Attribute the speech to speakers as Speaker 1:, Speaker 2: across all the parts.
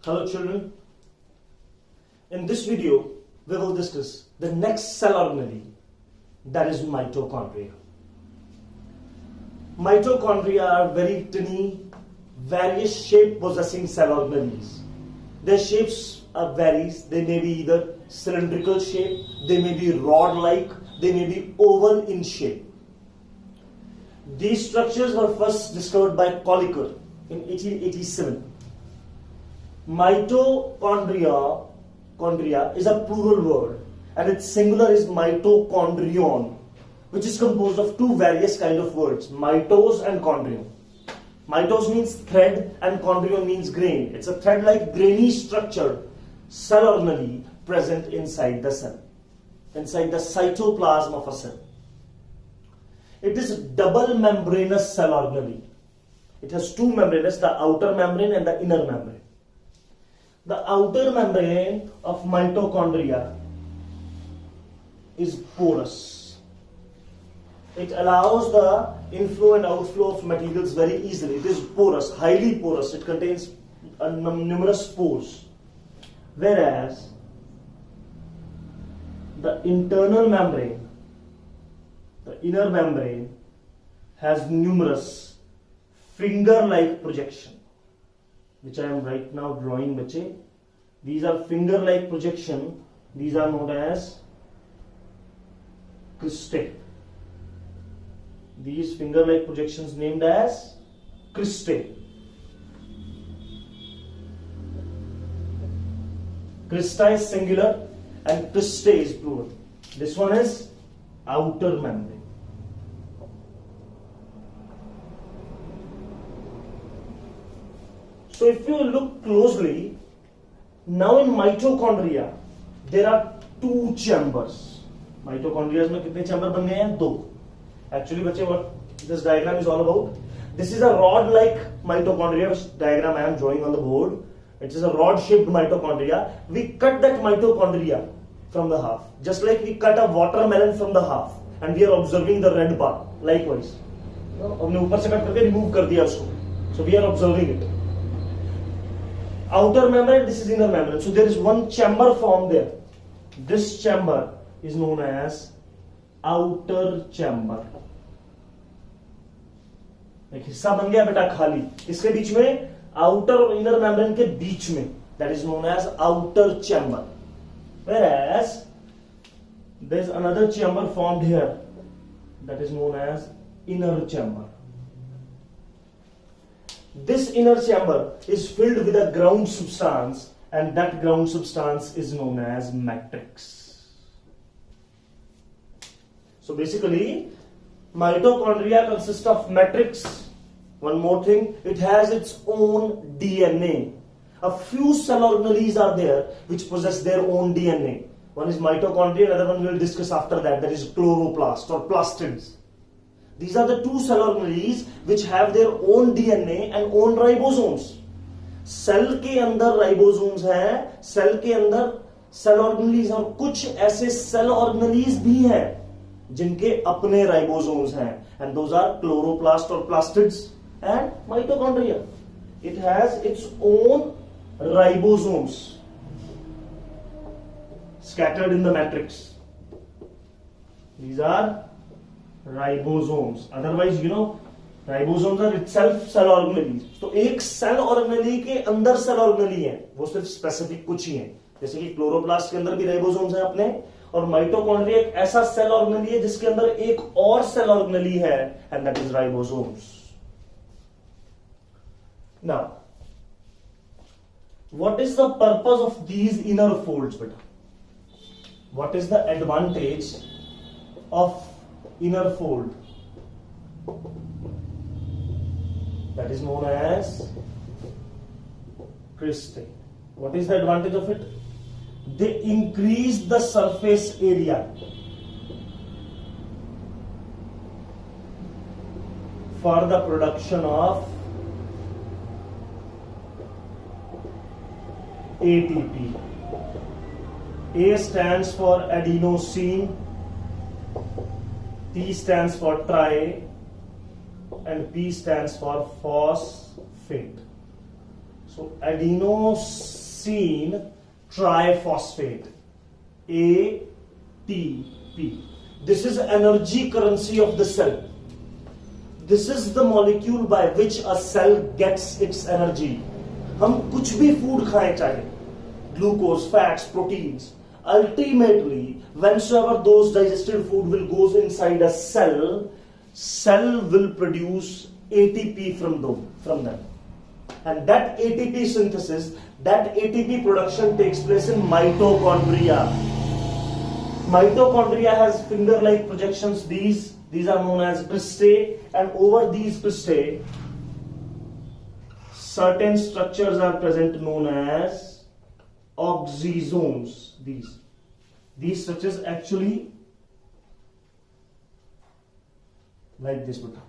Speaker 1: Hello children, in this video we will discuss the next cell organelle, that is mitochondria. Mitochondria are very tiny, various shape possessing cell organelles. Their shapes varies. They may be either cylindrical shape, they may be rod-like, they may be oval in shape. These structures were first discovered by Kolliker in 1887. Mitochondria is a plural word and its singular is mitochondrion, which is composed of two various kind of words, mitos and chondrion. Mitos means thread and chondrion means grain. It's a thread-like grainy structure, cell organelle present inside the cell, inside the cytoplasm of a cell. It is a double membranous cell organelle. It has two membranes, the outer membrane and the inner membrane. The outer membrane of mitochondria is porous. It allows the inflow and outflow of materials very easily. It is porous, highly porous. It contains numerous pores. Whereas the internal membrane, the inner membrane, has numerous finger-like projection, which I am right now drawing, bache. These are finger-like projection. These are known as cristae. These finger-like projections named as cristae. Crista is singular and cristae is plural. This one is outer membrane. So if you look closely, now in mitochondria there are two chambers. Mitochondria में कितने chamber बन गए हैं? दो. Actually बच्चे, what this diagram is all about? This is a rod-like mitochondria, which diagram I am drawing on the board. It is a rod-shaped mitochondria. We cut that mitochondria from the half, just like we cut a watermelon from the half, and we are observing the red part. Likewise, हमने ऊपर से cut करके remove कर दिया उसको. So we are observing it. Outer membrane, this is inner membrane. So there is one chamber formed there. This chamber is known as outer chamber. एक हिस्सा बन गया बेटा खाली. इसके बीच में outer और inner membrane के बीच में, that is known as outer chamber. Whereas there is another chamber formed here, that is known as inner chamber. This inner chamber is filled with a ground substance, and that ground substance is known as matrix. So basically, mitochondria consists of matrix. One more thing, it has its own DNA. A few cell organelles are there which possess their own DNA. One is mitochondria, another one we will discuss after that, that is chloroplast or plastids. These are the two cell organelles which have their own DNA and own ribosomes. Cell के अंदर ribosomes हैं, cell के अंदर cell organelles, और कुछ ऐसे cell organelles भी हैं जिनके अपने ribosomes हैं, and those are chloroplast or plastids and mitochondria. It has its own ribosomes scattered in the matrix. These are ribosomes. Otherwise, ribosomes are itself cell organelles. तो एक cell organelle के अंदर cell organelle है, वो सिर्फ specific कुछ ही है. जैसे कि क्लोरोप्लास्ट के अंदर भी ribosomes हैं अपने, और माइटोकॉन्ड्रिया एक ऐसा cell organelle है जिसके अंदर एक और cell organelle है, and that is ribosomes. Now, what is the purpose of these inner folds, beta? What is the advantage of inner fold? That is known as cristae. What is the advantage of it? They increase the surface area for the production of ATP. A stands for adenosine, T stands for tri, and P stands for phosphate. So adenosine adenosine triphosphate, ATP. This is energy currency of the cell. This is the molecule by which a cell gets its energy. हम कुछ भी food खाएं, चाहे glucose, fats, proteins, ultimately whensoever those digested food will goes inside a cell will produce ATP from them, and that ATP synthesis, that ATP production takes place in mitochondria. Mitochondria has finger-like projections. These are known as cristae, and over these cristae certain structures are present known as oxysomes. These structures actually like this one.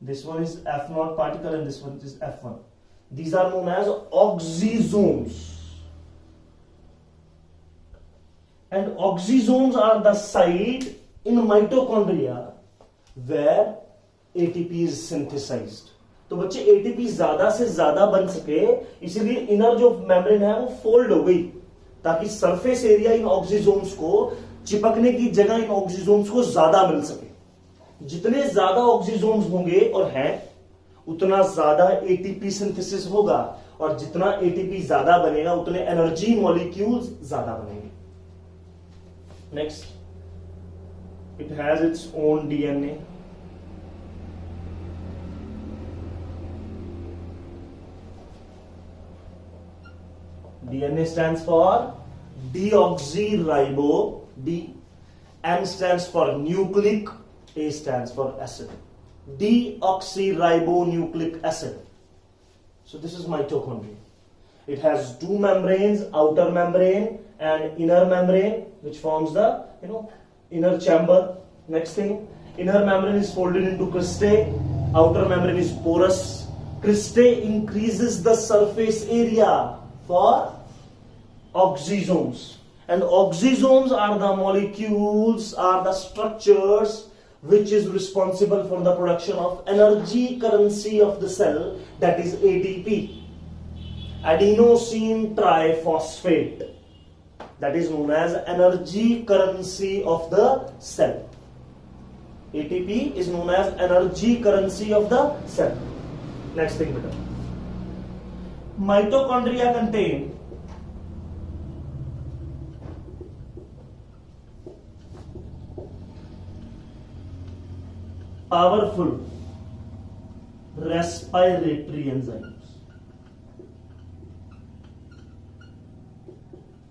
Speaker 1: This one is F0 particle and this one is F1. These are known as oxysomes. And oxysomes are the site in mitochondria where ATP is synthesized. तो बच्चे ATP ज्यादा से ज्यादा बन सके, इसीलिए inner जो membrane है वो फोल्ड हो गई, ताकि सरफेस एरिया इन ऑक्सीजोम्स को चिपकने की जगह इन ऑक्सीजोम्स को ज्यादा मिल सके. जितने ज्यादा ऑक्सीजोम्स होंगे और हैं, उतना ज्यादा एटीपी सिंथेसिस होगा, और जितना एटीपी ज्यादा बनेगा उतने एनर्जी मॉलिक्यूल्स ज्यादा बनेंगे. Next, it has its own DNA. DNA stands for deoxyribo, D. N stands for nucleic, A stands for acid. Deoxyribonucleic acid. So this is mitochondria. It has two membranes, outer membrane and inner membrane, which forms the inner chamber. Next thing, inner membrane is folded into cristae, outer membrane is porous. Cristae increases the surface area for oxysomes, and oxysomes are the molecules, are the structures which is responsible for the production of energy currency of the cell, that is ATP, adenosine triphosphate, that is known as energy currency of the cell. ATP is known as energy currency of the cell. Next thing, beta. Mitochondria contain powerful respiratory enzymes.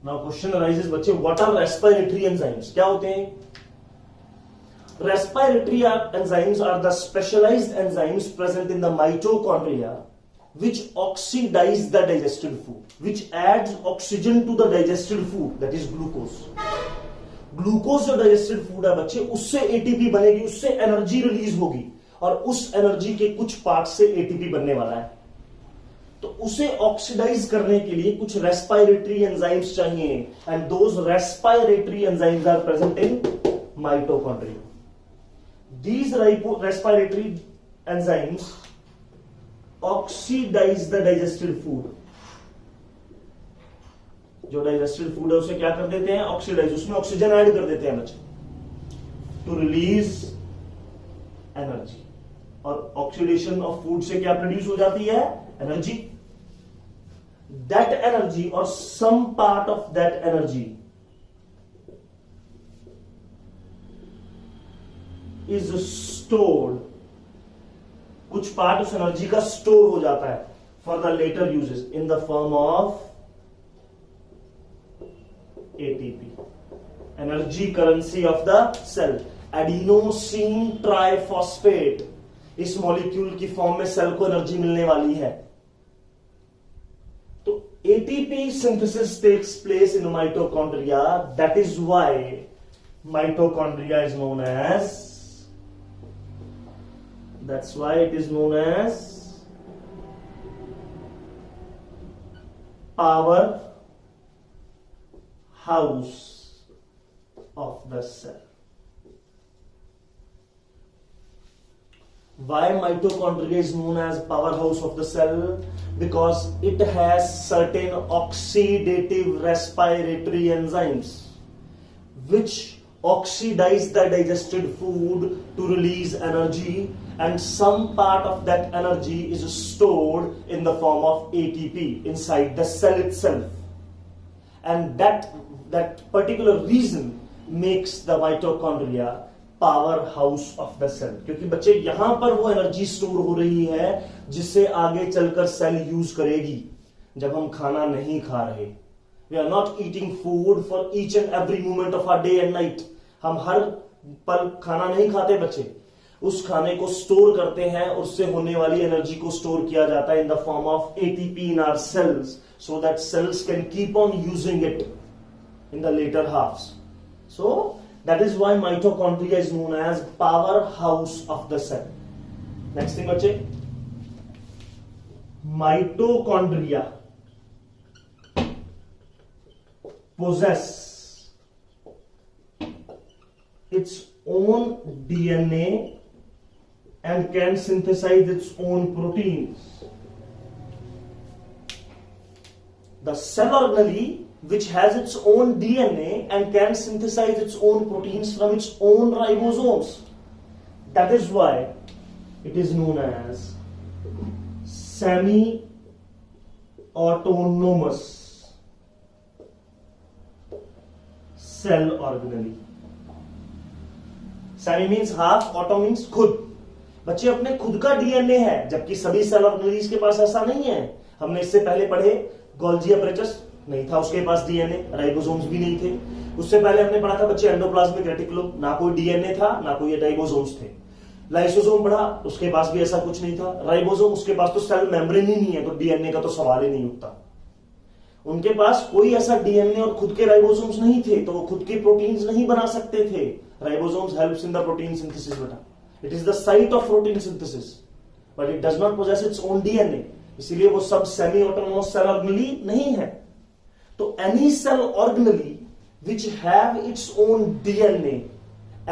Speaker 1: Now question arises, बच्चे, what are respiratory enzymes? क्या होते हैं? Respiratory enzymes are the specialized enzymes present in the mitochondria which oxidize the digested food, which adds oxygen to the digested food, that is glucose. Glucose जो digested food है बच्चे, उससे ATP बनेगी, उससे energy release होगी, और उस energy के कुछ पार्ट से एटीपी बनने वाला है. तो उसे ऑक्सीडाइज करने के लिए कुछ रेस्पिरेटरी एंजाइम्स चाहिए, and those respiratory enzymes are present in mitochondria. These respiratory enzymes oxidise the digested food. जो डाइजेस्टेड फूड है उसे क्या कर देते हैं? ऑक्सीडाइज, उसमें ऑक्सीजन ऐड कर देते हैं बच्चे, टू रिलीज एनर्जी. और ऑक्सीडेशन ऑफ फूड से क्या प्रोड्यूस हो जाती है? एनर्जी. दैट एनर्जी और some part of that energy is stored. कुछ पार्ट उस एनर्जी का स्टोर हो जाता है for the latter uses in the form of ATP, energy currency of the cell. Adenosine triphosphate, इस मॉलिक्यूल की फॉर्म में सेल को एनर्जी मिलने वाली है. तो ATP synthesis takes place in mitochondria. That is why mitochondria is known as, that's why it is known as power house of the cell. Why mitochondria is known as powerhouse of the cell? Because it has certain oxidative respiratory enzymes which oxidize the digested food to release energy, and some part of that energy is stored in the form of ATP inside the cell itself, and that particular reason makes the mitochondria power house of the cell, क्योंकि बच्चे यहां पर वो energy store हो रही है जिससे आगे चलकर सेल यूज करेगी जब हम खाना नहीं खा रहे. We are not eating food for each and every moment of our day and night. हम हर पल खाना नहीं खाते बच्चे, उस खाने को स्टोर करते हैं और उससे होने वाली एनर्जी को स्टोर किया जाता है in the form of ATP in our cells, so that cells can keep on using it in the latter halfs. So that is why mitochondria is known as powerhouse of the cell. Next thing bache, mitochondria possess its own DNA and can synthesize its own proteins. The cell organelle which has its own DNA and can synthesize its own proteins from its own ribosomes. That is why it is known as semi-autonomous cell organelle. Semi means half, auto means खुद. बच्चे अपने खुद का DNA है, जबकि सभी cell organelles के पास ऐसा नहीं है. हमने इससे पहले पढ़े गोल्जी अपरेटस नहीं था उसके पास डीएनए, राइबोसोम्स भी नहीं थे. उससे पहले हमने पढ़ा था बच्चे एंडोप्लाज्मिक रेटिकुलम, ना कोई डीएनए था ना कोई राइबोसोम्स थे. लाइसोसोम पढ़ा, उसके पास भी ऐसा कुछ नहीं था. राइबोसोम, उसके पास तो सेल मेम्ब्रेन ही नहीं है, तो डीएनए का तो सवाल ही नहीं उठता. उनके पास कोई ऐसा डीएनए और खुद के राइबोसोम्स नहीं थे, तो वो खुद के प्रोटीन्स नहीं बना सकते थे. Ribosomes helps in the protein synthesis बेटा. It is the site of protein synthesis, but it does not possess its own DNA. इसीलिए वो सब सेमी ऑटोनोमस सेल ऑर्गेनेली नहीं है. So any cell organelle which have its own DNA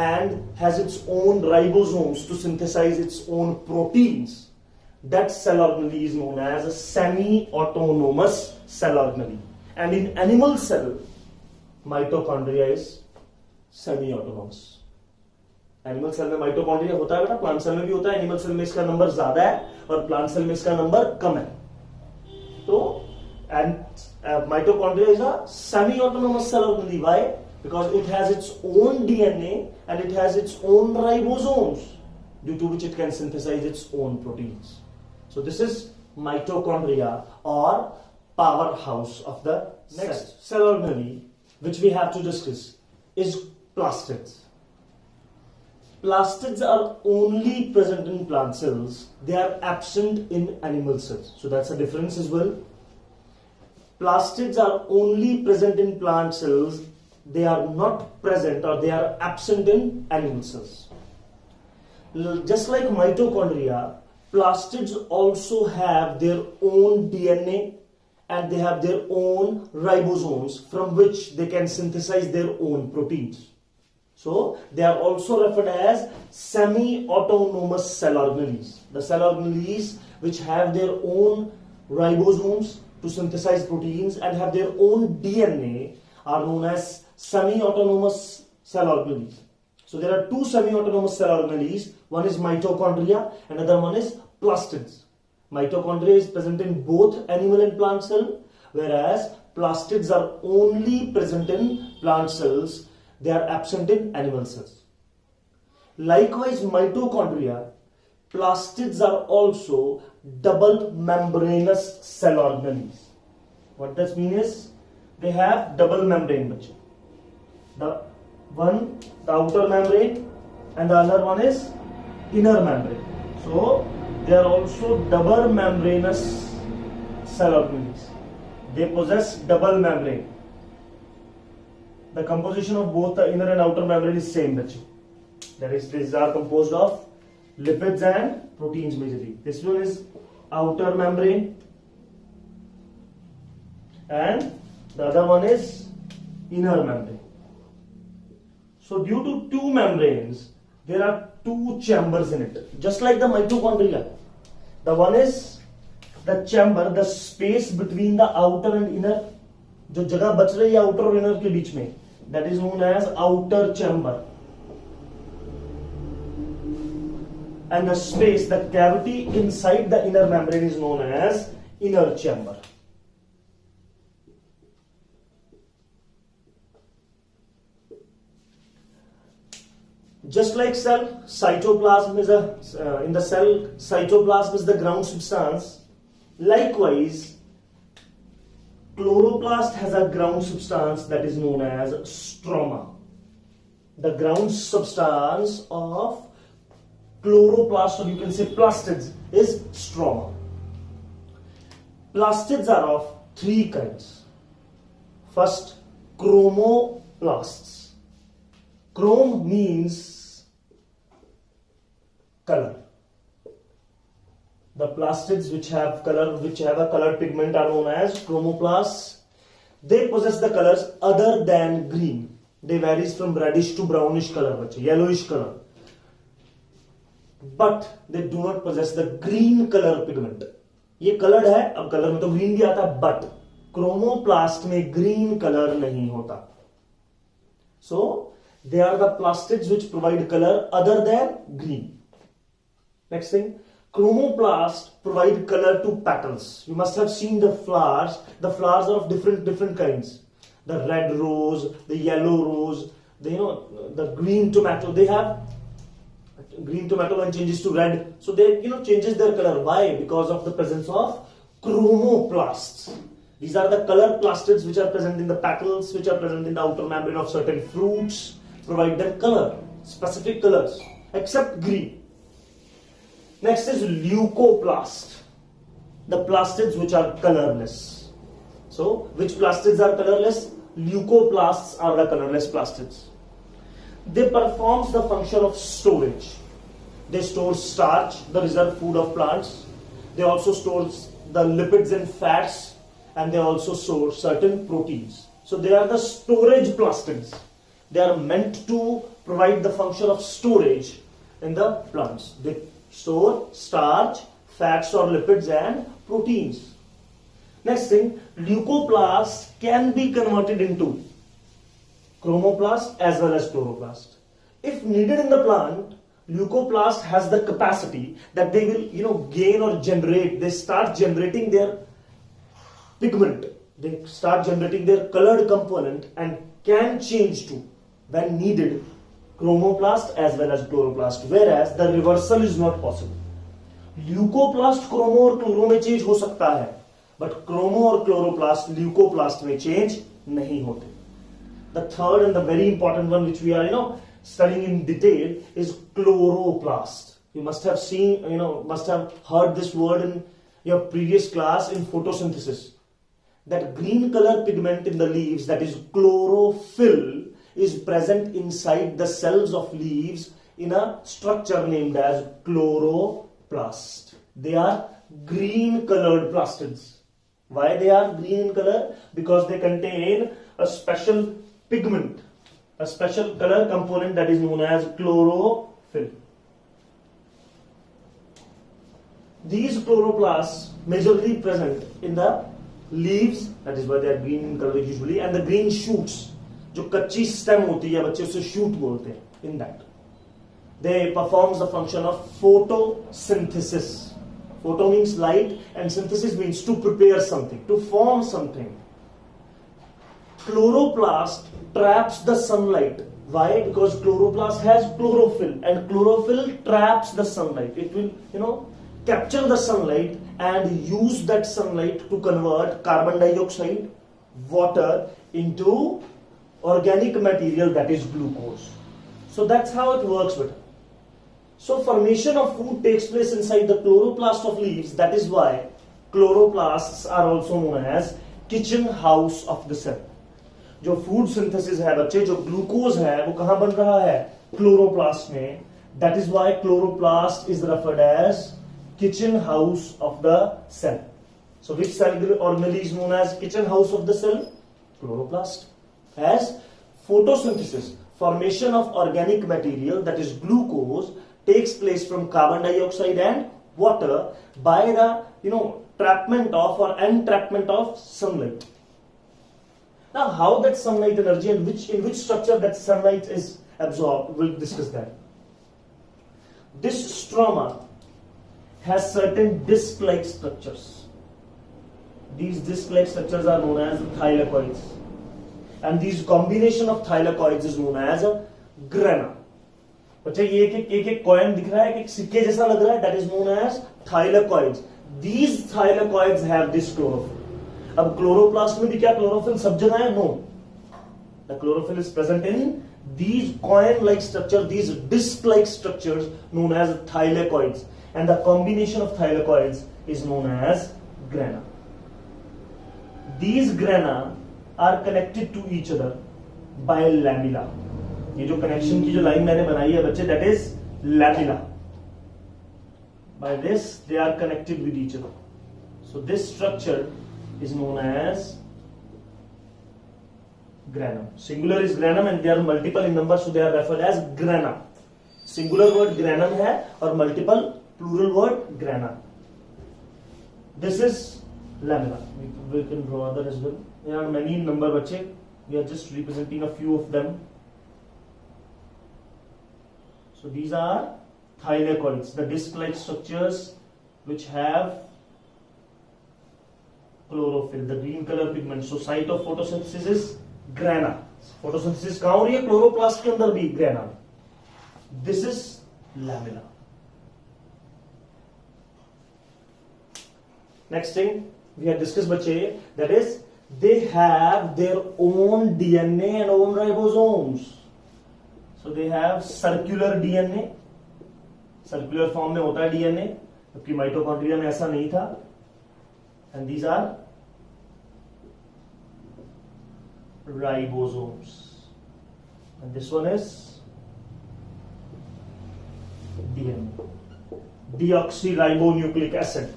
Speaker 1: and has its own ribosomes to synthesize its own proteins, that cell organelle is known as a semi-autonomous cell organelle. And in animal cell, mitochondria is semi-autonomous. Animal cell में mitochondria होता है बेटा, plant cell में भी होता है. Animal cell में इसका नंबर ज्यादा है और प्लांट सेल में इसका नंबर कम है. तो and mitochondria is a semi-autonomous cell organelle. Why? Because it has its own DNA and it has its own ribosomes, due to which it can synthesize its own proteins. So this is mitochondria or powerhouse of the next cell organelle which we have to discuss is plastids. Plastids are only present in plant cells. They are absent in animal cells. So that's a difference as well. Plastids are only present in plant cells. They are not present or they are absent in animal cells. Just like mitochondria, plastids also have their own DNA and they have their own ribosomes from which they can synthesize their own proteins. So they are also referred as semi-autonomous cell organelles. The cell organelles which have their own ribosomes to synthesize proteins and have their own DNA are known as semi-autonomous cell organelles. So there are two semi-autonomous cell organelles. One is mitochondria and another one is plastids. Mitochondria is present in both animal and plant cell, whereas plastids are only present in plant cells. They are absent in animal cells. Likewise, mitochondria, plastids are also double membranous cell organelles. What does mean is they have double membrane. The outer membrane and the other one is inner membrane. So they are also double membranous cell organelles. They possess double membrane. The composition of both the inner and outer membrane is same. That is, these are composed of lipids and proteins majorly. This one is outer membrane and the other one is inner membrane. So due to two membranes, there are two chambers in it. Just like the mitochondria. The one is the chamber, the space between the outer and inner, जो जगह बच रही है outer और inner के बीच में, that is known as outer chamber. And the space, the cavity inside the inner membrane is known as inner chamber. Just like cell, cytoplasm is in the cell, cytoplasm is the ground substance. Likewise, chloroplast has a ground substance that is known as stroma. The ground substance of chloroplast, or you can say plastids, is stroma. Plastids are of three kinds. First, chromoplasts. Chrome means color. The plastids which have color, which have a colored pigment, are known as chromoplasts. They possess the colors other than green. They varies from reddish to brownish color, yellowish color. But they do not possess the green color pigment. ये colored है, अब color में तो green भी आता है, but chromoplast में green color नहीं होता. So they are the plastids which provide color other than green. Next thing, chromoplast provide color to petals. You must have seen the flowers. The flowers are of different kinds. The red rose, the yellow rose, the green tomato. They have green tomato when changes to red, so they changes their color. Why? Because of the presence of chromoplasts. These are the color plastids which are present in the petals, which are present in the outer membrane of certain fruits, provide them color, specific colors, except green. Next is leucoplast, the plastids which are colorless. So which plastids are colorless? Leucoplasts are the colorless plastids. They perform the function of storage. They store starch, the reserve food of plants. They also store the lipids and fats, and they also store certain proteins. So they are the storage plastids. They are meant to provide the function of storage in the plants. They store starch, fats or lipids and proteins. Next thing, leucoplasts can be converted into chromoplast as well as chloroplast. If needed in the plant, leucoplast has the capacity that they will gain or generate. They start generating their pigment. They start generating their colored component and can change to, when needed, chromoplast as well as chloroplast. Whereas the reversal is not possible. Leucoplast chromo और chloro में change हो सकता है, but chromo और chloroplast leucoplast में change नहीं होते. The third and the very important one which we are studying in detail is chloroplast. You must have seen, must have heard this word in your previous class in photosynthesis. That green color pigment in the leaves, that is chlorophyll, is present inside the cells of leaves in a structure named as chloroplast. They are green colored plastids. Why they are green in color? Because they contain a special pigment, a special color component that is known as chlorophyll. These chloroplasts majorly present in the leaves, that is why they are green in color usually, and the green shoots, जो कच्ची stem होती है, बच्चे उसे shoot बोलते हैं. In that, they performs the function of photosynthesis. Photo means light, and synthesis means to prepare something, to form something. Chloroplast traps the sunlight. Why? Because chloroplast has chlorophyll, and chlorophyll traps the sunlight. It will, capture the sunlight and use that sunlight to convert carbon dioxide, water into organic material, that is glucose. So that's how it works with it. So formation of food takes place inside the chloroplast of leaves. That is why chloroplasts are also known as kitchen house of the cell. जो food synthesis है बच्चे, जो glucose है वो कहां बन रहा है? क्लोरोप्लास्ट में. That is why chloroplast is referred as kitchen house of the cell. So which cell organelle is known as kitchen house of the cell? Chloroplast. As photosynthesis, formation of organic material, that is glucose, takes place from carbon dioxide and water by the entrapment of sunlight. Now, how that sunlight energy and in which structure that sunlight is absorbed, we'll discuss that. This stroma has certain disc-like structures. These disc-like structures are known as thylakoids, and these combination of thylakoids is known as grana. बच्चे ये एक coin दिख रहा है, एक सिक्के जैसा लग रहा है, that is known as thylakoids. These thylakoids have this chlorophyll. अब क्लोरोप्लास्ट में भी क्या क्लोरोफिल सब जगह है? No. The chlorophyll is present in these coin-like structures, these disc-like structures known as thylakoids, and the combination of thylakoids is known as grana. These grana are connected to each other by lamella. ये जो connection की जो line मैंने बनाई है बच्चे, that is lamella. By this they are connected with each other. So this structure is known as granum. Singular is granum and they are multiple in number, so they are referred as grana. Singular word granum है और multiple plural word grana. This is lamella. We can draw other as well. There are many in number बच्चे. We are just representing a few of them. So these are thylakoids, the disc-like structures which have chlorophyll, the green color pigment. So site of photosynthesis is grana. Photosynthesis कहाँ हो रही है? Chloroplast के अंदर भी grana. This is lamella. Next thing we have discussed बच्चे, that is they have their own DNA and own ribosomes. So they have circular DNA. Circular form में होता है डीएनए, जबकि माइटोकॉन्ड्रिया में ऐसा नहीं था. And these are ribosomes and this one is DNA, deoxyribonucleic acid.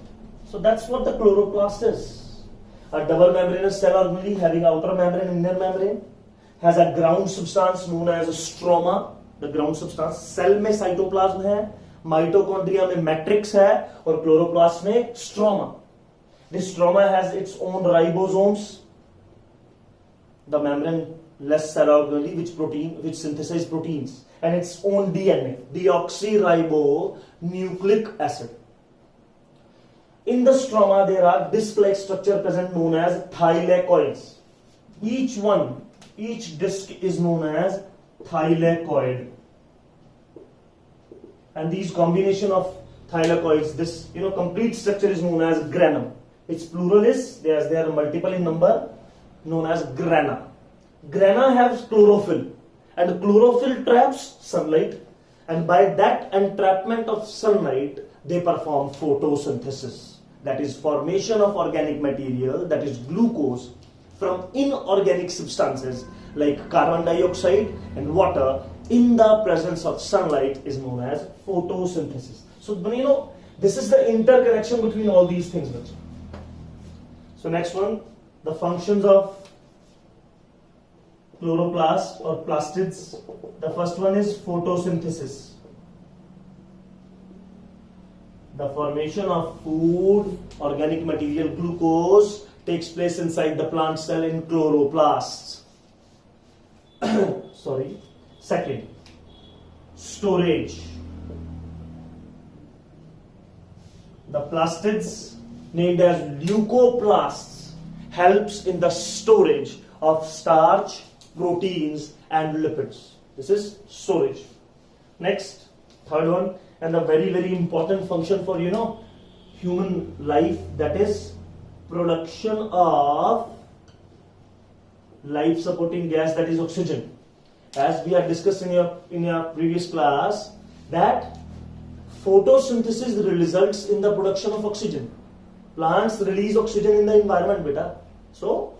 Speaker 1: So that's what the chloroplast is. A double membranous cell organelle having outer membrane and inner membrane, has a ground substance known as stroma. The ground substance cell में cytoplasm है, mitochondria में matrix है और chloroplast में stroma. This stroma has its own ribosomes, the membraneless cell organelle which synthesize proteins, and its own DNA, deoxyribonucleic acid. In the stroma there are disc-like structure present known as thylakoids. Each disc is known as thylakoid. And these combination of thylakoids, this complete structure is known as granum. Its plural is, they are multiple in number, known as grana. Grana has chlorophyll, and chlorophyll traps sunlight, and by that entrapment of sunlight they perform photosynthesis, that is formation of organic material, that is glucose, from inorganic substances like carbon dioxide and water in the presence of sunlight is known as photosynthesis. So this is the interconnection between all these things. So next one, the functions of chloroplast or plastids. The first one is photosynthesis, the formation of food, organic material, glucose takes place inside the plant cell in chloroplasts. Sorry. Second, storage. The plastids, named as leucoplasts, helps in the storage of starch, proteins and lipids. This is storage. Next, third one, and a very, very important function for human life, that is production of life supporting gas, that is oxygen. As we had discussed in your previous class, that photosynthesis results in the production of oxygen. Plants release oxygen in the environment, beta. So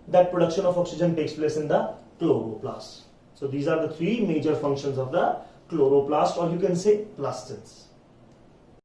Speaker 1: that production of oxygen takes place in the chloroplast. So these are the three major functions of the chloroplast, or you can say plastids.